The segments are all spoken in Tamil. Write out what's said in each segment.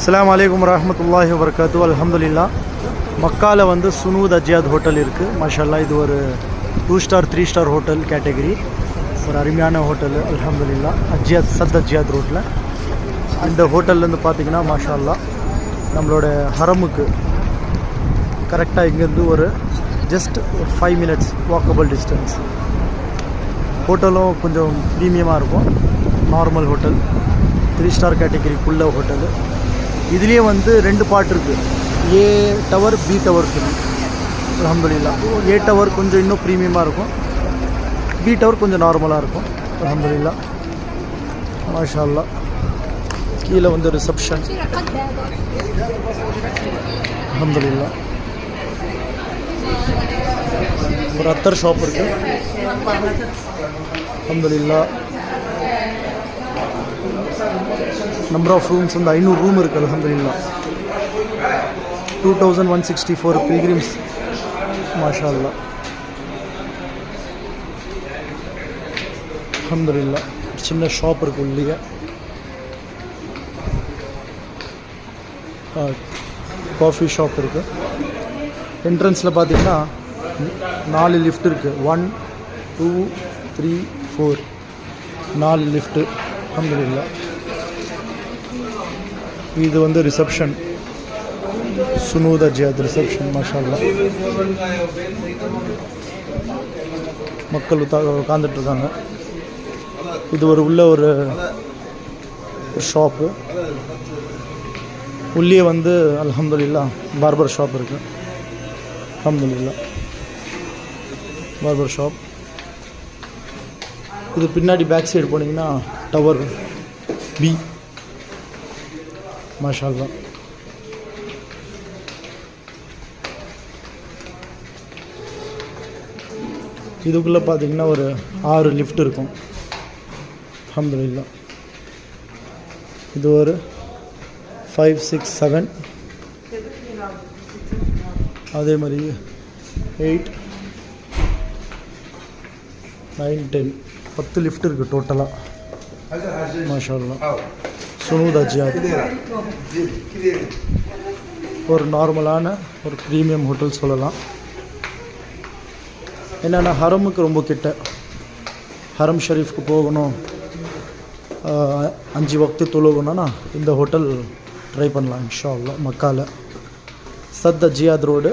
அஸ்ஸலாமு அலைக்கும் வரஹ்மத்துல்லாஹி வபரகாத்துஹு. அல்ஹம்துலில்லாஹ். மக்காவில் வந்து சுனூத் அஜ்யாத் ஹோட்டல் இருக்குது. மாஷாஅல்லாஹ் இது ஒரு 2 ஸ்டார் 3 ஸ்டார் ஹோட்டல் கேட்டகரி. ஒரு அருமையான ஹோட்டல் அல்ஹம்துலில்லாஹ். அஜ்யாத் சத் அஜ்யாத் ரோட்டில் இந்த ஹோட்டல்லேருந்து பார்த்திங்கன்னா மாஷாஅல்லாஹ் நம்மளோட ஹரமுக்கு கரெக்டாக இங்கேருந்து ஒரு ஜஸ்ட் ஒரு 5 மினிட்ஸ் வாக்கபிள் டிஸ்டன்ஸ். ஹோட்டலும் கொஞ்சம் ப்ரீமியமாக இருக்கும். நார்மல் ஹோட்டல், 3 ஸ்டார் கேட்டகரிக்குள்ள ஹோட்டலு. இதுலேயே வந்து 2 பார்ட் இருக்குது, ஏ டவர் பி டவர் சொல்லி. அல்ஹம்துலில்லாஹ். ஏ டவர் கொஞ்சம் இன்னும் ப்ரீமியமாக இருக்கும், பி டவர் கொஞ்சம் நார்மலாக இருக்கும். அல்ஹம்துலில்லாஹ் மாஷா அல்லாஹ். கீழே வந்து ரிசப்ஷன். அல்ஹம்துலில்லாஹ். ஒரு அத்தர் ஷாப் இருக்குது. அல்ஹம்துலில்லாஹ். நம்பர் ஆஃப் ரூம்ஸ் வந்து 500 ரூம் இருக்குது. அல்ஹம்துலில்லாஹ். 2164 பில்கிரிம்ஸ். மாஷா அல்லாஹ். அல்ஹம்துலில்லாஹ். சின்ன ஷாப் இருக்குது உள்ளே. காஃபி ஷாப் இருக்குது. என்ட்ரன்ஸில் பார்த்தீங்கன்னா 4 லிஃப்ட் இருக்குது. 1 2 3 4 4 லிஃப்ட்டு. அல்ஹம்துலில்லாஹ். இது வந்து ரிசப்ஷன், சுனூத் அஜ்யாத் ரிசப்ஷன். மாஷா அல்லாஹ். மக்கள் உட்காந்துட்ருக்காங்க. இது ஒரு உள்ள ஒரு ஷாப்பு. உள்ளே வந்து அல்ஹம்துலில்லாஹ் பார்பர் ஷாப் இருக்குது. அல்ஹம்துலில்லாஹ் பார்பர் ஷாப். இது பின்னாடி பேக் சைடு போனீங்கன்னா டவர் பி. மாஷா அல்லாஹ். இதுக்குள்ளே பார்த்தீங்கன்னா ஒரு 6 லிஃப்ட் இருக்கும். அல்ஹம்துலில்லாஹ். இது ஒரு 5 6 7, அதே மாதிரி 8 9 10 10 லிஃப்ட் இருக்குது டோட்டலாக. மாஷா அல்லாஹ். சுனூத் அஜ்யாத் ஒரு நார்மலான ஒரு ப்ரீமியம் ஹோட்டல் சொல்லலாம். என்னென்னா ஹரமுக்கு ரொம்ப கிட்ட, ஹரம் ஷரீஃப்க்கு போகணும், 5 வக்து தொழுகணும்னா இந்த ஹோட்டல் ட்ரை பண்ணலாம் இன்ஷா அல்லாஹ். மக்காவில் சத் அஜ்யாத் ரோடு,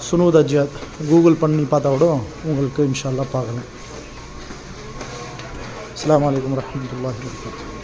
சுனூத் அஜ்யாத் கூகுள் பண்ணி பார்த்தா கூட உங்களுக்கு இன்ஷா அல்லாஹ் பார்க்கலாம். அஸ்ஸலாமு அலைக்கும் வரஹ்மத்துல்லாஹி வபரகாத்துஹு.